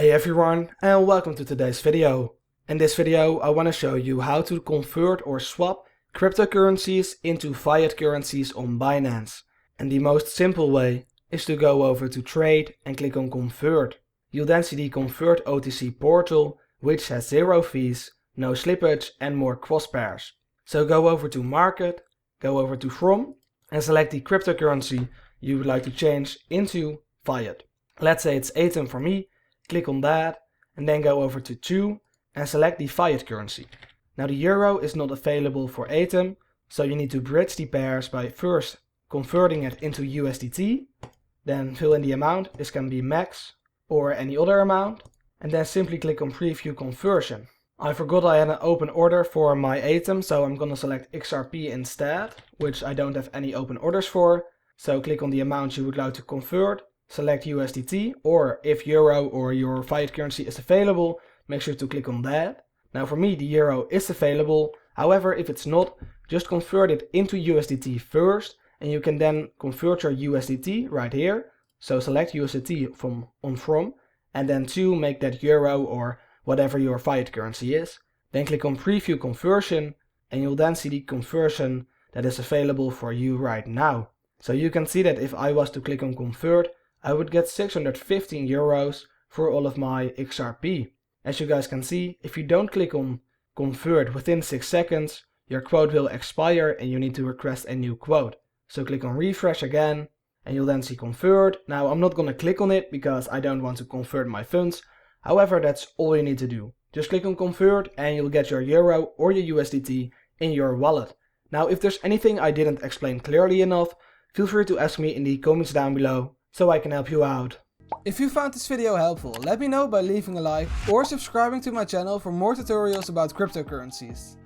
Hey everyone, and welcome to today's video. In this video I want to show you how to convert or swap cryptocurrencies into fiat currencies on Binance. And the most simple way is to go over to trade and click on convert. You'll then see the convert OTC portal, which has 0 fees, no slippage and more cross pairs. So go over to market, go over to from and select the cryptocurrency you would like to change into fiat. Let's say it's ATOM for me. Click on that and then go over to 2 and select the fiat currency. Now the euro is not available for ATOM, so you need to bridge the pairs by first converting it into USDT, then fill in the amount. This can be max or any other amount, and then simply click on preview conversion. I forgot I had an open order for my ATOM, so I'm gonna select XRP instead, which I don't have any open orders for. So click on the amount you would like to convert. Select USDT, or if euro or your fiat currency is available, make sure to click on that. Now for me the euro is available, however if it's not, just convert it into USDT first and you can then convert your USDT right here. So select USDT from and then to make that euro or whatever your fiat currency is. Then click on preview conversion and you'll then see the conversion that is available for you right now. So you can see that if I was to click on convert, I would get 615 euros for all of my XRP. As you guys can see, if you don't click on convert within 6 seconds, your quote will expire and you need to request a new quote. So click on refresh again and you'll then see convert. Now I'm not gonna click on it because I don't want to convert my funds. However, that's all you need to do. Just click on convert and you'll get your euro or your USDT in your wallet. Now if there's anything I didn't explain clearly enough, feel free to ask me in the comments down below, so I can help you out. If you found this video helpful, let me know by leaving a like or subscribing to my channel for more tutorials about cryptocurrencies.